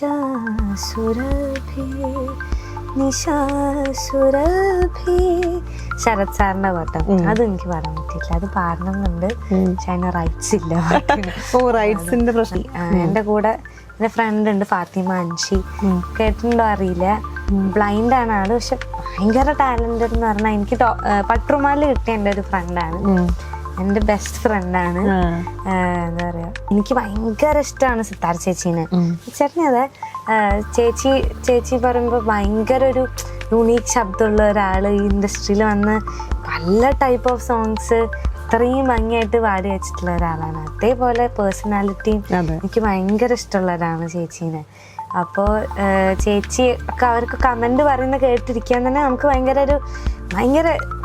നിശാസുരഭി നിശാസുരഭി ശരത് സാറിന്റെ പാട്ടാണ്. അത് എനിക്ക് പാടാൻ പറ്റിയില്ല. അത് പാടണമെന്നുണ്ട്, പക്ഷെ അതിന് റൈറ്റ്സ് ഇല്ല. റൈറ്റ്സിന്റെ പ്രശ്നം. എന്റെ കൂടെ എന്റെ ഫ്രണ്ട് ഉണ്ട് ഫാത്തിമ അൻഷി, കേട്ടിട്ടുണ്ടോ അറിയില്ല. ബ്ലൈൻഡ് ആണ് ആള്, പക്ഷെ ഭയങ്കര ടാലന്റഡ് എന്ന് പറഞ്ഞാൽ എനിക്ക് പട്ടുമാല് കിട്ടിയ എൻ്റെ ഒരു ഫ്രണ്ടാണ്, എൻ്റെ ബെസ്റ്റ് ഫ്രണ്ടാണ്. എന്താ പറയാ, എനിക്ക് ഭയങ്കര ഇഷ്ടമാണ് സിത്താര ചേച്ചീനെ. ചേട്ടനെ അതെ, ചേച്ചി പറയുമ്പോൾ ഭയങ്കര ഒരു യൂണീക്ക് ശബ്ദമുള്ള ഒരാൾ ഈ ഇൻഡസ്ട്രിയിൽ വന്ന് പല ടൈപ്പ് ഓഫ് സോങ്സ് ഇത്രയും ഭംഗിയായിട്ട് പാടി വെച്ചിട്ടുള്ള ഒരാളാണ്. അതേപോലെ പേഴ്സണാലിറ്റിയും എനിക്ക് ഭയങ്കര ഇഷ്ടമുള്ളവരാണ് ചേച്ചീനെ. അപ്പോൾ ചേച്ചി ഒക്കെ അവർക്ക് കമൻറ്റ് പറയുന്നത് കേട്ടിരിക്കാൻ തന്നെ നമുക്ക് ഭയങ്കര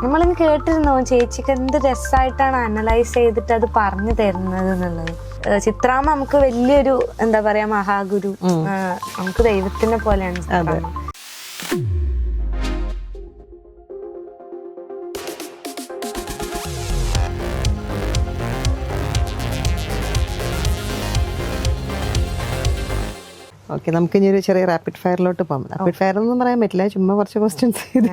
നമ്മളിങ്ങനെ കേട്ടിരുന്നോ ചേച്ചിക്ക് എന്ത് രസമായിട്ടാണ് അനലൈസ് ചെയ്തിട്ട് അത് പറഞ്ഞു തരുന്നത് എന്നുള്ളത്. ചിത്രാമ്മ നമുക്ക് വലിയൊരു എന്താ പറയാ മഹാഗുരു, നമുക്ക് ദൈവത്തിനെ പോലെയാണ് ചിത്രാമ്മ. ഓക്കെ, നമുക്ക് ഇനി ഒരു ചെറിയ റാപ്പിഡ് ഫയറിലോട്ട് പോകാം. റാപ്പിഡ് ഫയർ ഒന്നും പറയാൻ പറ്റില്ല, ചുമ്മാ കുറച്ച് ക്വസ്റ്റ്യൻസ് ചെയ്ത്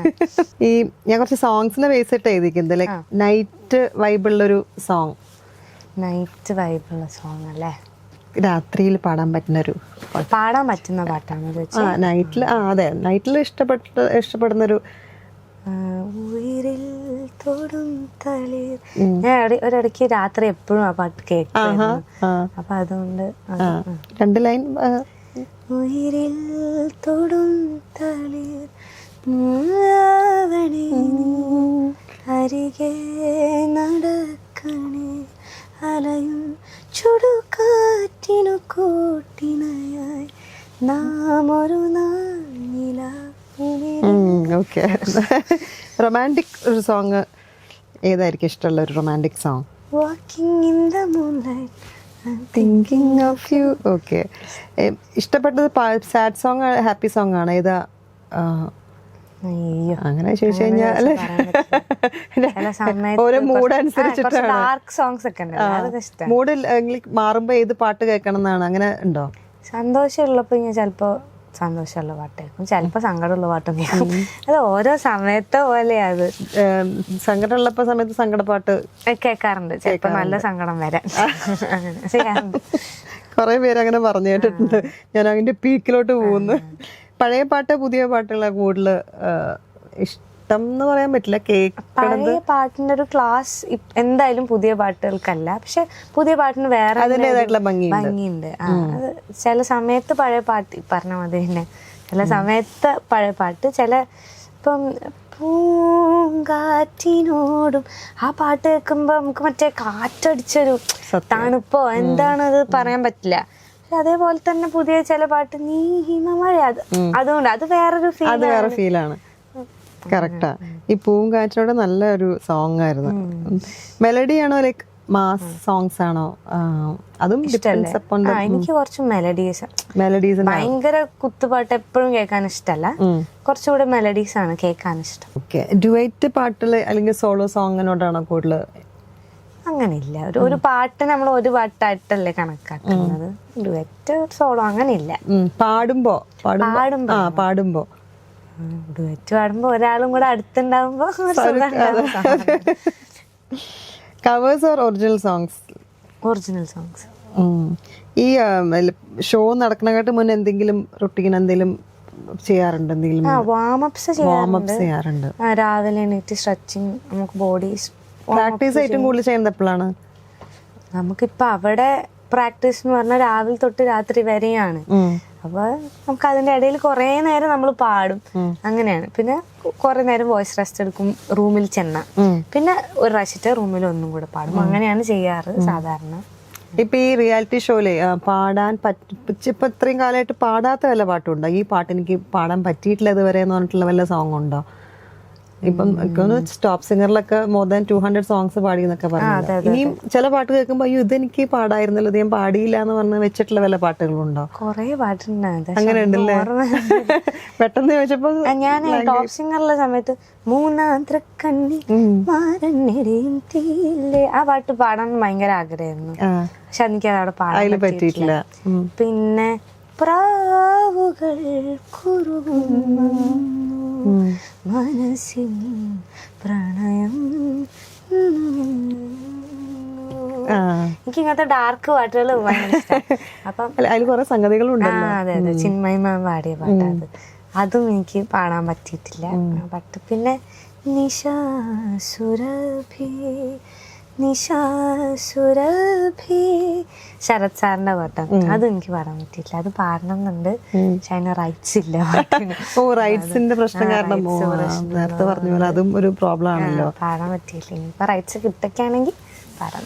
ഈ ഞാൻ കുറച്ച് സോങ്സിനെ ബേസ് ഇട്ട് എഴുതിക്കുന്നത്, ലൈക്ക് നൈറ്റ് വൈബുള്ളൊരു സോങ്. നൈറ്റ് വൈബുള്ള സോങ് അല്ലേ? രാത്രിയിൽ പാടാൻ പറ്റുന്ന പാട്ടാണ് നൈറ്റിൽ. അതെ, നൈറ്റിൽ ഇഷ്ടപ്പെടുന്നൊരു ഉയിരിൽ തൊടും തളിർ. ഞാൻ ഒരിടയ്ക്ക് രാത്രി എപ്പോഴും ആ പാട്ട് കേൾക്കും, അപ്പൊ അതുകൊണ്ട് 2 ലൈൻ. ഉയിരിൽ തൊടും തളിർ അരികെ നടക്കണേ അലയും ചുടുകാറ്റിനു കൂട്ടിനായി നാം ഒരു നാളില. ഓക്കെ, റൊമാൻറ്റിക് ഒരു സോങ് ഏതായിരിക്കും ഇഷ്ടമുള്ള ഒരു romantic song? Walking in the moonlight thinking of you. Okay, ഇഷ്ടപ്പെട്ടത് സാഡ് സോങ് ഹാപ്പി സോങ് ആണ് ഏതാ? അങ്ങനെ ചോദിച്ചു കഴിഞ്ഞാൽ ഓരോ മൂഡ് അനുസരിച്ചിട്ടാണ്. മൂഡ് മാറുമ്പോ ഏത് പാട്ട് കേൾക്കണം എന്നാണ്, അങ്ങനെ ഉണ്ടോ? സന്തോഷമുള്ളപ്പോ ഞാൻ ചിലപ്പോ സന്തോഷമുള്ള പാട്ട് കേൾക്കും, ചിലപ്പോ സങ്കടമുള്ള പാട്ടും കേൾക്കും. അത് ഓരോ സമയത്തെ പോലെയാ. അത് സങ്കടമുള്ളപ്പോ സമയത്ത് സങ്കടപ്പാട്ട് കേൾക്കാറുണ്ട്, ചിലപ്പോ നല്ല സങ്കടം വരാൻ കുറെ പേര് അങ്ങനെ പറഞ്ഞു കേട്ടിട്ടുണ്ട്. ഞാൻ അതിന്റെ പീക്കിലോട്ട് പോകുന്നു. പഴയ പാട്ട് പുതിയ പാട്ടുകളെ കൂടുതൽ ഇഷ്ടം എന്ന് പറയാൻ പറ്റില്ല. പഴയ പാട്ടിന്റെ ഒരു ക്ലാസ് എന്തായാലും പുതിയ പാട്ടുകൾക്കല്ല, പക്ഷെ പുതിയ പാട്ടിന് വേറെ അതിൻ്റെതായിട്ടുള്ള ഭംഗിയുണ്ട്. അത് ചില സമയത്ത് പഴയ പാട്ട് പറഞ്ഞ മതി, തന്നെ ചില സമയത്ത് പഴയ പാട്ട്, ഇപ്പം പൂങ്കാറ്റിനോടും ആ പാട്ട് കേൾക്കുമ്പോ നമുക്ക് മറ്റേ കാറ്റടിച്ചൊരു തണുപ്പോ എന്താണത് പറയാൻ പറ്റില്ല. അതേപോലെ തന്നെ പുതിയ ചില പാട്ട് നീ ഹിമമഴ, അതുകൊണ്ട് അത് വേറൊരു ഫീലാണ്. കറക്റ്റാ. ഈ പൂങ്കാറ്റിനോട് നല്ലൊരു സോങ് ആയിരുന്നു. മെലഡി ആണോ ലൈക്ക് മാസ് സോങ്സ് ആണോ? അതും എനിക്ക് കുറച്ച് മെലഡീസ് ഭയങ്കര കുത്തുപാട്ട് എപ്പോഴും കേൾക്കാൻ ഇഷ്ടമല്ല, കുറച്ചുകൂടെ മെലഡീസ് ആണ് കേൾക്കാൻ ഇഷ്ടം. ഓക്കെ, ഡുവൈറ്റ് പാട്ടുകള് അല്ലെങ്കിൽ സോളോ സോങ്ങിനോടാണോ കൂടുതൽ? അങ്ങനെയില്ല, ഒരു പാട്ട് നമ്മൾ ഒരു പാട്ടായിട്ടല്ലേ കണക്കാക്കുന്നത്. ഡുവറ്റ് സോളോ അങ്ങനെയില്ല. പാടുമ്പോ ഡുവറ്റ് പാടുമ്പോ ഒരാളും കൂടെ അടുത്തുണ്ടാവുമ്പോ covers or original songs? Original songs. ഈ ഷോ നടക്കണക്കാട്ട് മുന്നേ എന്തെങ്കിലും റൊട്ടീൻ എന്തെങ്കിലും ചെയ്യാറുണ്ട്? വാമപ്സ് ചെയ്യാറുണ്ട്. രാവിലെ എണീറ്റ് സ്ട്രെച്ചിങ്, നമുക്ക് ബോഡി പ്രാക്ടീസ് ഏറ്റവും കൂടുതൽ ചെയ്യുന്നത് എപ്പോഴാണ്? നമുക്കിപ്പോ അവിടെ പ്രാക്ടീസ് എന്ന് പറഞ്ഞാൽ രാവിലെ തൊട്ട് രാത്രി വരെയാണ്. അപ്പൊ നമുക്ക് അതിന്റെ ഇടയിൽ കുറെ നേരം നമ്മൾ പാടും, അങ്ങനെയാണ്. പിന്നെ കുറെ നേരം വോയിസ് റെസ്റ്റ് എടുക്കും റൂമിൽ ചെന്ന, പിന്നെ ഒരു പ്രാവശ്യത്തെ റൂമിൽ ഒന്നും കൂടെ പാടും, അങ്ങനെയാണ് ചെയ്യാറ് സാധാരണ. ഇപ്പൊ ഈ റിയാലിറ്റി ഷോയില് പാടാൻ ഇപ്പൊ ഇത്രയും കാലമായിട്ട് പാടാത്ത വല്ല പാട്ടുണ്ടോ? ഈ പാട്ട് എനിക്ക് പാടാൻ പറ്റിയിട്ടില്ല ഇതുവരെ എന്ന് പറഞ്ഞിട്ടുള്ള വല്ല സോങ് ഉണ്ടോ? ഇപ്പം ടോപ്പ് സിംഗറിലൊക്കെ മോർ ദാൻ 200 സോങ്സ് പാടി എന്നൊക്കെ പറഞ്ഞു. ഇനിയും ചില പാട്ട് കേൾക്കുമ്പോ അയ്യോ ഇതെനിക്ക് പാടായിരുന്നല്ലോ, ഇത് ഞാൻ പാടിയില്ല എന്ന് പറഞ്ഞ് വെച്ചിട്ടുള്ള വല്ല പാട്ടുകളുണ്ടോ? കൊറേ പാട്ടുണ്ട്. അങ്ങനെ ഉണ്ടല്ലേ? പെട്ടെന്ന് ചോദിച്ചപ്പോ ഞാൻ ടോപ്പ് സിംഗറിലെ സമയത്ത് ആ പാട്ട് പാടാൻ ഭയങ്കര ആഗ്രഹമായിരുന്നു, പക്ഷെ എനിക്ക് അതവിടെ പാടാൻ പറ്റിയിട്ടില്ല. പിന്നെ പ്രാവുകൾ കുറുകുന്നു മനസ്സിൽ പ്രണയം. എനിക്ക് ഇങ്ങനത്തെ ഡാർക്ക് പാട്ടുകൾ ഭയങ്കര ഇഷ്ടമാണ്. അപ്പം അതിൽ കുറെ സംഗതികളുണ്ട്. അതെ അതെ, ചിന്മയി മാം പാടിയ പാട്ടത്. അതും എനിക്ക് പാടാൻ പറ്റിയിട്ടില്ല പാട്ട്. പിന്നെ നിശാസുരഭി നിശാസുരഭി ശരത് സാറിന്റെ പാട്ടാണ്. അതും എനിക്ക് പാടാൻ പറ്റിയില്ല. അത് പാടണം എന്നുണ്ട്, പക്ഷെ അതിന് റൈറ്റ്സ് ഇല്ല പാട്ടിന്. റൈറ്റ്സിന്റെ പ്രശ്നം കാരണം നേരത്തെ പറഞ്ഞ പോലെ അതും ഒരു പ്രോബ്ലം ആണല്ലോ. പാടാൻ പറ്റിയില്ല. ഇനിയിപ്പോ റൈറ്റ്സ് കിട്ടൊക്കെയാണെങ്കിൽ പാടാം.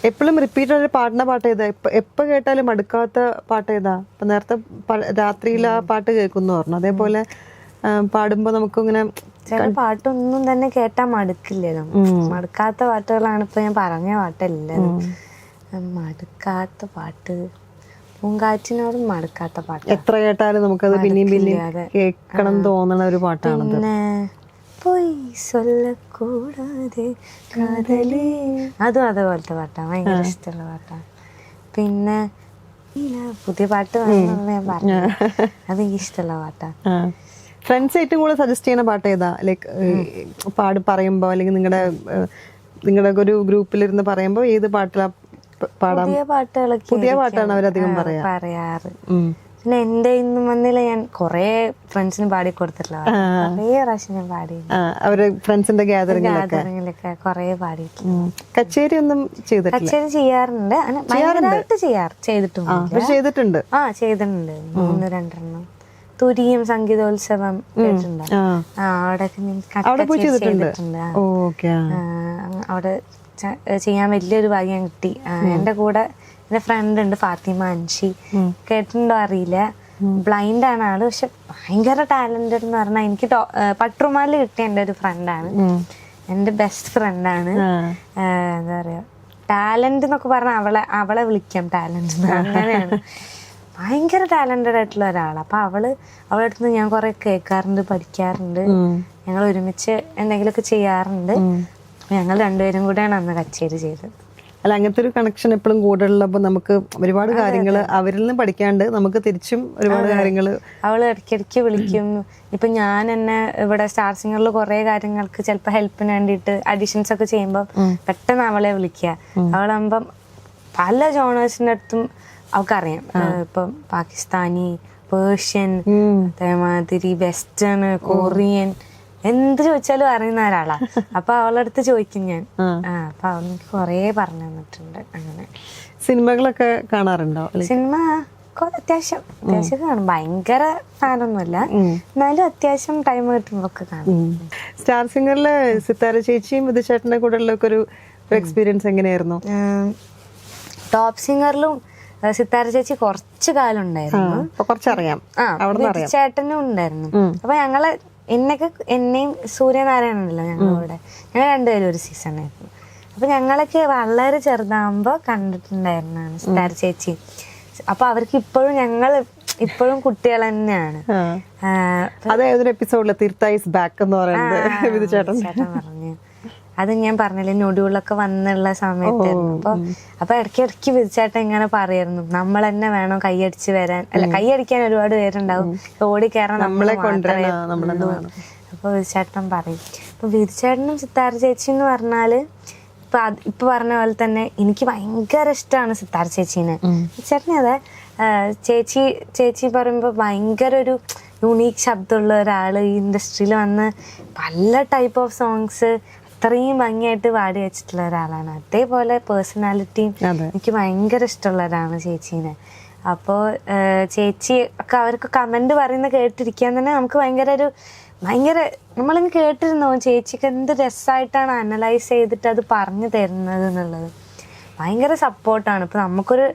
എപ്പോഴും റിപ്പീറ്റ് പാടുന്ന പാട്ട് ഏതാ? എപ്പോ കേട്ടാലും മടുക്കാത്ത പാട്ട് ഏതാ? ഇപ്പൊ നേരത്തെ രാത്രിയിൽ ആ പാട്ട് കേൾക്കുന്നു പറഞ്ഞു, അതേപോലെ പാടുമ്പോ നമുക്ക് ഇങ്ങനെ ചില പാട്ടൊന്നും തന്നെ കേട്ടാ മടുക്കില്ലല്ലോ. മടുക്കാത്ത പാട്ടുകളാണ് ഇപ്പൊ ഞാൻ പറഞ്ഞ പാട്ടല്ലത്. മടുക്കാത്ത പാട്ട്, പൂങ്കാറ്റിനോടും മടുക്കാത്ത പാട്ട്. എത്ര കേട്ടാലും നമുക്കത് പിന്നെയും പിന്നെയും കേൾക്കണം തോന്നണ ഒരു പാട്ടാണ്. പിന്നെ പൊയ് ചൊല്ലക്കൂടാതെ കാതലേ, അതും അതേപോലത്തെ പാട്ടാണ്, ഭയങ്കര ഇഷ്ടമുള്ള പാട്ടാണ്. പിന്നെ പുതിയ പാട്ട് വേണമെന്ന് ഞാൻ പറഞ്ഞു, അത് എനിക്ക് ഇഷ്ടമുള്ള പാട്ടാണ്. ഫ്രണ്ട്സ് ഏറ്റവും കൂടുതൽ സജസ്റ്റ് ചെയ്യുന്ന പാട്ട് ഏതാ? ലൈക്ക് പറയുമ്പോ അല്ലെങ്കിൽ നിങ്ങളുടെ ഒരു ഗ്രൂപ്പിലിരുന്ന് പറയുമ്പോ ഏത് പാട്ടിലാ പാടാം? പുതിയ പാട്ടാണ് അവരധികം പറയാറ്. പിന്നെ എന്റെ ഇന്നും വന്നില്ല, ഞാൻ കൊറേ ഫ്രണ്ട്സിന് പാടി കൊടുത്തിട്ടുള്ള കൊറേ പ്രാവശ്യം ഞാൻ പാടി. അവര് ഫ്രണ്ട്സിന്റെ ഗാദറിംഗിലൊക്കെ കൊറേ പാടിയിട്ടുണ്ട്. കച്ചേരി ഒന്നും ചെയ്തിട്ടില്ല? കച്ചേരി ചെയ്യാറുണ്ട്, ചെയ്തിട്ടുണ്ട്. ചെയ്തിട്ടുണ്ട് 3-2 തുരിയും സംഗീതോത്സവം കേട്ടിട്ടുണ്ടോ? അവിടെ അവിടെ ചെയ്യാൻ വലിയൊരു ഭാഗ്യം കിട്ടി. എന്റെ കൂടെ എന്റെ ഫ്രണ്ട് ഉണ്ട് ഫാത്തിമ അൻഷി, കേട്ടിട്ടുണ്ടോ അറിയില്ല. ബ്ലൈൻഡ് ആണ് ആള്, പക്ഷെ ഭയങ്കര ടാലന്റഡ് എന്ന് പറഞ്ഞാൽ എനിക്ക് പട്രുമാലിൽ കിട്ടിയ എന്റെ ഒരു ഫ്രണ്ടാണ്, എന്റെ ബെസ്റ്റ് ഫ്രണ്ടാണ്. എന്താ പറയാ, ടാലന്റ് എന്നൊക്കെ പറഞ്ഞാൽ അവളെ വിളിക്കാം ടാലന്റ്, അങ്ങനെയാണ്. ഭയങ്കര ടാലന്റഡ് ആയിട്ടുള്ള ഒരാളാണ്. അപ്പൊ അവളുടെ അടുത്ത് ഞാൻ കുറെ കേൾക്കാറുണ്ട്, പഠിക്കാറുണ്ട്, ഞങ്ങൾ ഒരുമിച്ച് എന്തെങ്കിലുമൊക്കെ ചെയ്യാറുണ്ട്. ഞങ്ങൾ രണ്ടുപേരും കൂടെയാണ് അന്ന് കച്ചേരി ചെയ്തത്. അല്ല, അങ്ങനത്തെ ഒരു കണക്ഷൻ എപ്പോഴും കൂടെ ഉള്ളപ്പോൾ നമുക്ക് ഒരുപാട് കാര്യങ്ങൾ അവരിൽ നിന്ന് പഠിക്കാണ്ട് നമുക്ക് തിരിച്ചും ഒരുപാട് കാര്യങ്ങൾ. അവള് ഇടയ്ക്കിടയ്ക്ക് വിളിക്കും. ഇപ്പൊ ഞാൻ എന്നെ ഇവിടെ സ്റ്റാർ സിംഗറിൽ കുറെ കാര്യങ്ങൾക്ക് ചിലപ്പോൾ ഹെൽപ്പിന് വേണ്ടിയിട്ട് അഡീഷൻസ് ഒക്കെ ചെയ്യുമ്പോൾ പെട്ടെന്ന് അവളെ വിളിക്കുക. അവളാകുമ്പം പല ജോണേഴ്സിന്റെ അടുത്തും അവൾക്കറിയാം. ഇപ്പം പാകിസ്ഥാനി, പേർഷ്യൻ, അതേമാതിരി വെസ്റ്റേൺ, കൊറിയൻ, എന്ത് ചോദിച്ചാലും അറിയുന്ന ഒരാളാ. അപ്പൊ അവളുടെ അടുത്ത് ചോദിക്കും ഞാൻ. അപ്പൊ അവൾ എനിക്ക് കൊറേ പറഞ്ഞു തന്നിട്ടുണ്ട്. അങ്ങനെ സിനിമകളൊക്കെ കാണാറുണ്ടോ? സിനിമ അത്യാവശ്യം കാണും. ഭയങ്കര ഫാനൊന്നുമല്ല, എന്നാലും അത്യാവശ്യം ടൈം കിട്ടുമ്പോഴൊക്കെ കാണും. സ്റ്റാർ സിംഗറിലെ സിത്താര ചേച്ചിയും വിധുചേട്ടന്റെ കൂടെ ഉള്ള ഒരു എക്സ്പീരിയൻസ് എങ്ങനെയായിരുന്നു? ടോപ്പ് സിംഗറിലും സിത്താര ചേച്ചി കുറച്ചു കാലം ഉണ്ടായിരുന്നു, കുറച്ചറിയാം. ചേട്ടനും ഉണ്ടായിരുന്നു. അപ്പൊ ഞങ്ങള് എന്നെയും സൂര്യനാരായണനല്ലോ ഞങ്ങളിവിടെ, ഞങ്ങൾ രണ്ടുപേരും ഒരു സീസൺ ആയിരുന്നു. അപ്പൊ ഞങ്ങളൊക്കെ വളരെ ചെറുതാകുമ്പോ കണ്ടിട്ടുണ്ടായിരുന്നാണ് സിത്താര ചേച്ചി. അപ്പൊ അവർക്ക് ഇപ്പോഴും കുട്ടികൾ തന്നെയാണ്. എപ്പിസോഡില് തീർത്തായിസ് ബാക്ക് എന്ന് പറയുന്നത് ചേട്ടൻ പറഞ്ഞു. അത് ഞാൻ പറഞ്ഞില്ലേ, നൊടികളൊക്കെ വന്നുള്ള സമയത്തായിരുന്നു. അപ്പൊ ഇടയ്ക്കിടയ്ക്ക് വിധിച്ചേട്ടൻ ഇങ്ങനെ പറയായിരുന്നു, നമ്മൾ തന്നെ വേണം കൈയടിച്ച് വരാൻ. അല്ല, കൈയടിക്കാൻ ഒരുപാട് പേരുണ്ടാവും, ഓടി കയറാൻ നമ്മളെ കൊണ്ടുവരണം. അപ്പൊ വിധിച്ചേട്ടൻ പറയും. അപ്പൊ വിധിച്ചേട്ടനും സിത്താര ചേച്ചി എന്ന് പറഞ്ഞാല് ഇപ്പൊ പറഞ്ഞ പോലെ തന്നെ എനിക്ക് ഭയങ്കര ഇഷ്ടമാണ് സിത്താര ചേച്ചീനെ. വിധിച്ചേട്ടനെ അതെ, ചേച്ചി പറയുമ്പോ ഭയങ്കര ഒരു യുണീക്ക് ശബ്ദമുള്ള ഒരാള്, ഈ ഇൻഡസ്ട്രിയിൽ വന്ന് പല ടൈപ്പ് ഓഫ് സോങ്സ് അത്രയും ഭംഗിയായിട്ട് പാടി വെച്ചിട്ടുള്ള ഒരാളാണ്. അതേപോലെ പേഴ്സണാലിറ്റിയും എനിക്ക് ഭയങ്കര ഇഷ്ടമുള്ള ഒരാളാണ് ചേച്ചീനെ. അപ്പോൾ ചേച്ചി ഒക്കെ അവർക്ക് കമന്റ് പറയുന്ന കേട്ടിരിക്കാൻ തന്നെ നമുക്ക് ഭയങ്കര നമ്മളിങ്ങനെ കേട്ടിരുന്നോ ചേച്ചിക്ക് എന്ത് രസമായിട്ടാണ് അനലൈസ് ചെയ്തിട്ട് അത് പറഞ്ഞു തരുന്നത് എന്നുള്ളത്. ഭയങ്കര സപ്പോർട്ടാണ്. ഇപ്പൊ നമുക്കൊരു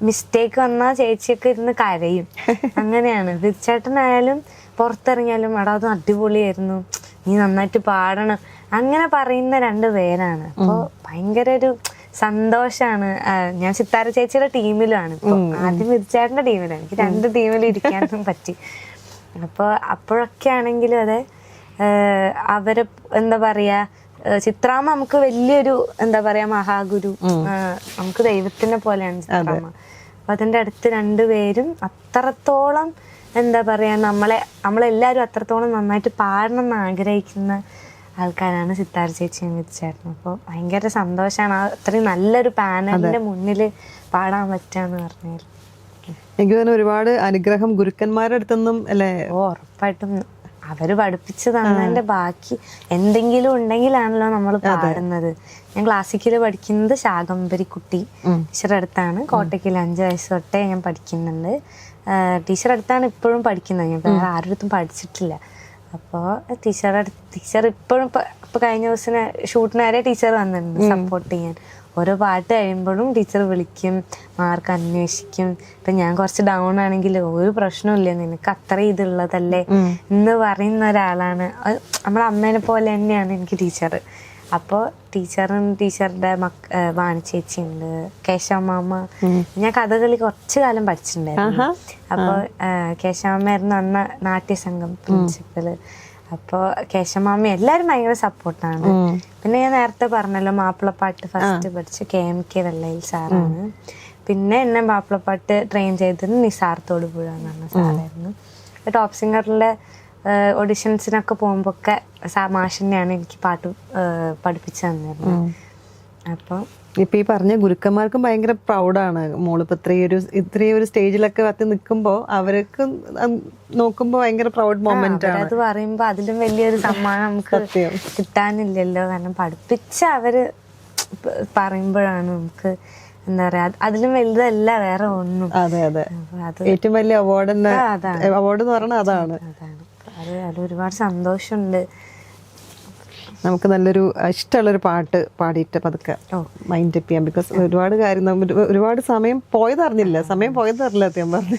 മിസ്റ്റേക്ക് വന്നാൽ ചേച്ചിയൊക്കെ ഇരുന്ന് കരയും, അങ്ങനെയാണ്. വിധിച്ചേട്ടനായാലും പുറത്തിറങ്ങിയാലും എടാ അത് അടിപൊളിയായിരുന്നു, നീ നന്നായിട്ട് പാടണം, അങ്ങനെ പറയുന്ന 2 പേരാണ്. അപ്പോൾ ഭയങ്കര ഒരു സന്തോഷാണ്. ഞാൻ സിത്താര ചേച്ചിയുടെ ടീമിലാണ് ഇപ്പൊ, ആദ്യം വിധിച്ചേട്ടന്റെ ടീമിലാണ്. എനിക്ക് 2 ടീമിൽ ഇരിക്കാനും പറ്റി. അപ്പോൾ അപ്പോഴൊക്കെ ആണെങ്കിലും അതെ, അവരെ എന്താ പറയാ, ചിത്രാമ്മ നമുക്ക് വലിയൊരു എന്താ പറയാ മഹാഗുരു, നമുക്ക് ദൈവത്തിനെ പോലെയാണ് ചിത്രാമ്മ. അപ്പം അതിൻ്റെ അടുത്ത് രണ്ടുപേരും അത്രത്തോളം എന്താ പറയുക നമ്മളെല്ലാവരും അത്രത്തോളം നന്നായിട്ട് പാടണം എന്ന് ആഗ്രഹിക്കുന്ന ആൾക്കാരാണ് സിത്താര ചേച്ചിയും വിധിച്ചേട്ടനും. അപ്പോൾ ഭയങ്കര സന്തോഷമാണ് അത്രയും നല്ലൊരു പാനലിൻ്റെ മുന്നിൽ പാടാൻ പറ്റുകയെന്ന് പറഞ്ഞാൽ. എനിക്ക് തന്നെ ഒരുപാട് അനുഗ്രഹം ഗുരുക്കന്മാരുടെ അടുത്തൊന്നും അല്ലേ? ഉറപ്പായിട്ടും അവര് പഠിപ്പിച്ചു തന്നതിന്റെ ബാക്കി എന്തെങ്കിലും ഉണ്ടെങ്കിലാണല്ലോ നമ്മൾ പാടുന്നത്. ഞാൻ ക്ലാസിക്കല് പഠിക്കുന്നത് ശാകംബരിക്കുട്ടി ടീച്ചറുടെ അടുത്താണ്. കോട്ടയ്ക്കൽ 5 വയസ്സ് തൊട്ടേ ഞാൻ പഠിക്കുന്നുണ്ട്. ടീച്ചറുടെ അടുത്താണ് ഇപ്പോഴും പഠിക്കുന്നത്. ഞാൻ വേറെ ആരുടെ അടുത്തും പഠിച്ചിട്ടില്ല. അപ്പോൾ ടീച്ചർ ഇപ്പോഴും ഇപ്പൊ കഴിഞ്ഞ ദിവസം ഷൂട്ടിന് വരെ ടീച്ചർ വന്നിട്ടുണ്ട് സപ്പോർട്ട് ചെയ്യാൻ. ഓരോ പാട്ട് കഴിയുമ്പോഴും ടീച്ചർ വിളിക്കും, മാർക്ക് അന്വേഷിക്കും. ഇപ്പൊ ഞാൻ കുറച്ച് ഡൗൺ ആണെങ്കിൽ ഒരു പ്രശ്നമില്ല, നിനക്ക് അത്ര ഇതുള്ളതല്ലേ എന്ന് പറയുന്ന ഒരാളാണ്. നമ്മുടെ അമ്മേനെ പോലെ തന്നെയാണ് എനിക്ക് ടീച്ചർ. അപ്പോൾ ടീച്ചറുടെ വാണി ചേച്ചി ഉണ്ട്, കേശവമാമ. ഞാൻ കഥകളി കുറച്ചു കാലം പഠിച്ചിട്ടുണ്ടായിരുന്നു. അപ്പോൾ കേശവമായിരുന്നു അന്ന് നാട്യസംഘം പ്രിൻസിപ്പല്. അപ്പോൾ കേശവമാമി എല്ലാവരും ഭയങ്കര സപ്പോർട്ടാണ്. പിന്നെ ഞാൻ നേരത്തെ പറഞ്ഞല്ലോ മാപ്പിളപ്പാട്ട് ഫസ്റ്റ് പഠിച്ച KMK വെള്ളയിൽ സാറാണ്. പിന്നെ എന്നെ മാപ്പിളപ്പാട്ട് ട്രെയിൻ ചെയ്തത് നിസാർ തൊടുപുഴ എന്ന് പറഞ്ഞ സാറായിരുന്നു. ടോപ്പ് സിംഗറിലെ ഓഡിഷൻസിനൊക്കെ പോകുമ്പോഴൊക്കെ മാഷിനെയാണ് എനിക്ക് പാട്ട് പഠിപ്പിച്ചു തന്നിരുന്നത്. അപ്പോൾ ഇപ്പൊ ഈ പറഞ്ഞ ഗുരുക്കന്മാർക്കും ഭയങ്കര പ്രൗഡാണ് മോളിപ്പോ ഇത്രയും ഒരു സ്റ്റേജിലൊക്കെ വത്തി നിൽക്കുമ്പോ അവർക്ക് നോക്കുമ്പോ ഭയങ്കര പ്രൗഡ് മൊമെന്റ് ആണ്. അത് പറയുമ്പോ അതിലും വലിയൊരു സമ്മാനം നമുക്ക് കിട്ടാനില്ലല്ലോ. കാരണം പഠിപ്പിച്ച അവര് പറയുമ്പോഴാണ് നമുക്ക് എന്താ പറയാ അതിലും വലുതല്ല വേറെ ഒന്നും. അതെ അതെ, ഏറ്റവും വലിയ അവാർഡ് എന്ന് പറയുന്നത് അതാണ്. അത് ഒരുപാട് സന്തോഷമുണ്ട്. നമുക്ക് നല്ലൊരു ഇഷ്ടമുള്ളൊരു പാട്ട് പാടിയിട്ട് പതുക്കെ മൈൻഡ് അപ്പ് ചെയ്യാം. ബിക്കോസ് ഒരുപാട് കാര്യം ഒരുപാട് സമയം പോയതറിഞ്ഞില്ല സത്യം പറഞ്ഞു.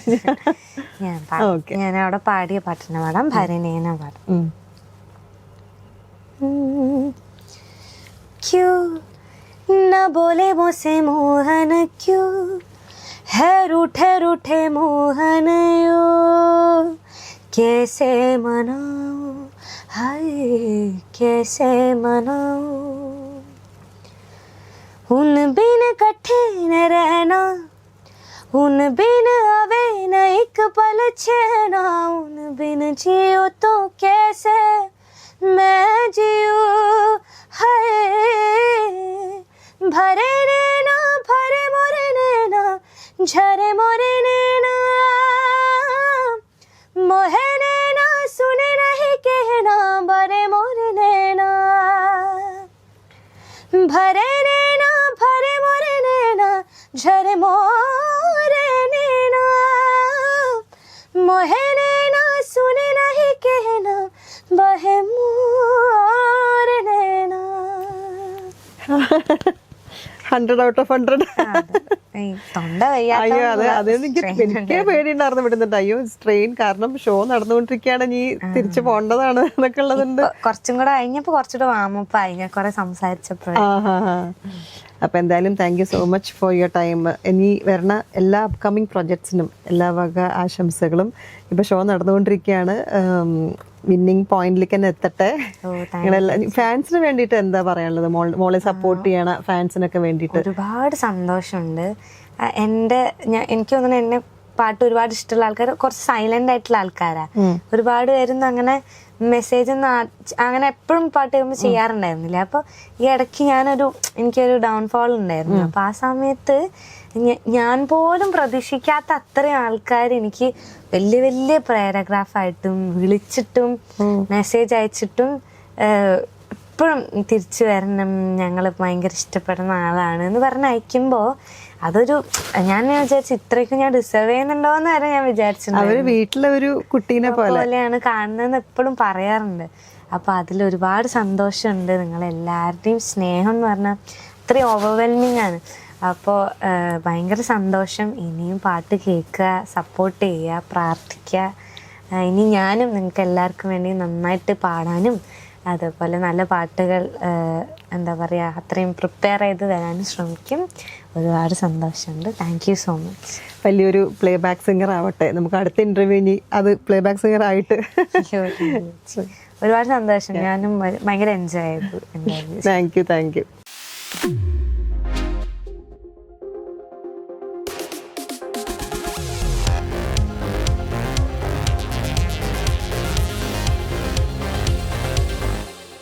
ഞാൻ അവിടെ പാടിയ പാട്ടിനെ പാടാം, ഭരണേന പാടാം. ക്യൂ न बोले मुझसे मोहन क्यों है रूठे रूठे मोहन यो कैसे मनाऊं हाय कैसे मनाऊं उन बिन कट्ठे न रहना उन बिन आवे न एक पल चैना उन बिन जियो तो कैसे मैं जियो हाय भरे नैना भरे मोरे नैना झरे मोरे नैना मोहे नैना सुने नहीं कहना भरे मोरे नैना भरे नैना भरे मोरे नैना झरे मोरे नैना मोहे नैना सुने नहीं कहना बहे मोरे नैना. 100 out of 100. അയ്യോ അതെ എനിക്ക് പേടിയുണ്ടായിരുന്നു വിടുന്നുണ്ട്. അയ്യോ സ്ട്രെയിൻ, കാരണം ഷോ നടന്നുകൊണ്ടിരിക്കുകയാണ്, നീ തിരിച്ചു പോണ്ടതാണ് എന്നൊക്കെ ഉള്ളതുണ്ട്. കുറച്ചും കൂടെ കഴിഞ്ഞപ്പോ കുറച്ചുകൂടെ വാമപ്പായി ഞാൻ കുറെ സംസാരിച്ചപ്പോൾ. അപ്പൊ എന്തായാലും thank you so much for your time. ഇനി വരുന്ന എല്ലാ അപ്കമിങ് പ്രൊജക്ട്സിനും എല്ലാ വക ആശംസകളും. ഇപ്പൊ ഷോ നടന്നുകൊണ്ടിരിക്കുകയാണ്, വിന്നിങ് പോയിന്റിലേക്ക് തന്നെ എത്തട്ടെ. ഫാൻസിന് വേണ്ടിയിട്ട് എന്താ പറയാനുള്ളത്? മോളെ സപ്പോർട്ട് ചെയ്യണ ഫാൻസിനൊക്കെ വേണ്ടിയിട്ട് ഒരുപാട് സന്തോഷമുണ്ട്. എനിക്ക് തോന്നുന്നു എന്നെ പാട്ട് ഒരുപാട് ഇഷ്ടമുള്ള ആൾക്കാർ കുറച്ച് സൈലന്റ് ആയിട്ടുള്ള ആൾക്കാരാ. ഒരുപാട് പേരൊന്നും അങ്ങനെ മെസ്സേജ് ഒന്നും അങ്ങനെ എപ്പോഴും പാട്ട് കേൾക്കുമ്പോൾ ചെയ്യാറുണ്ടായിരുന്നില്ല. അപ്പൊ ഈ ഇടയ്ക്ക് എനിക്കൊരു ഡൗൺഫോൾ ഉണ്ടായിരുന്നു. അപ്പൊ ആ സമയത്ത് ഞാൻ പോലും പ്രതീക്ഷിക്കാത്ത അത്രയും ആൾക്കാർ എനിക്ക് വലിയ വലിയ പാരഗ്രാഫായിട്ടും വിളിച്ചിട്ടും മെസ്സേജ് അയച്ചിട്ടും എപ്പോഴും തിരിച്ചു വരണം, ഞങ്ങൾ ഭയങ്കര ഇഷ്ടപ്പെടുന്ന ആളാണ് എന്ന് പറഞ്ഞ് അയക്കുമ്പോൾ ഞാൻ വിചാരിച്ചു ഇത്രയ്ക്കും ഞാൻ ഡിസേർവ് ചെയ്യുന്നുണ്ടോന്ന് വരെ ഞാൻ വിചാരിച്ചിട്ടുണ്ട്. വീട്ടിലെ ഒരു കുട്ടീനെ പോലെയാണ് കാണുന്നതെന്ന് എപ്പോഴും പറയാറുണ്ട്. അപ്പൊ അതിൽ ഒരുപാട് സന്തോഷമുണ്ട്. നിങ്ങളെല്ലാവരുടെയും സ്നേഹം എന്ന് പറഞ്ഞാൽ അത്രയും ഓവർവെൽമിങ് ആണ്. അപ്പോൾ ഭയങ്കര സന്തോഷം. ഇനിയും പാട്ട് കേൾക്കുക, സപ്പോർട്ട് ചെയ്യുക, പ്രാർത്ഥിക്കുക. ഇനി ഞാനും നിങ്ങൾക്ക് എല്ലാവർക്കും വേണ്ടി നന്നായിട്ട് പാടാനും അതേപോലെ നല്ല പാട്ടുകൾ എന്താ പറയുക അത്രയും പ്രിപ്പയർ ചെയ്ത് തരാനും ശ്രമിക്കും. ഒരുപാട് സന്തോഷമുണ്ട്. Thank you so much. വലിയൊരു പ്ലേ ബാക്ക് സിംഗർ ആവട്ടെ. നമുക്ക് അടുത്ത ഇന്റർവ്യൂ ഇനി അത് പ്ലേ ബാക്ക് സിംഗർ ആയിട്ട്. ഒരുപാട് സന്തോഷം. ഞാനും ഭയങ്കര എൻജോയ് ചെയ്തു. Thank you.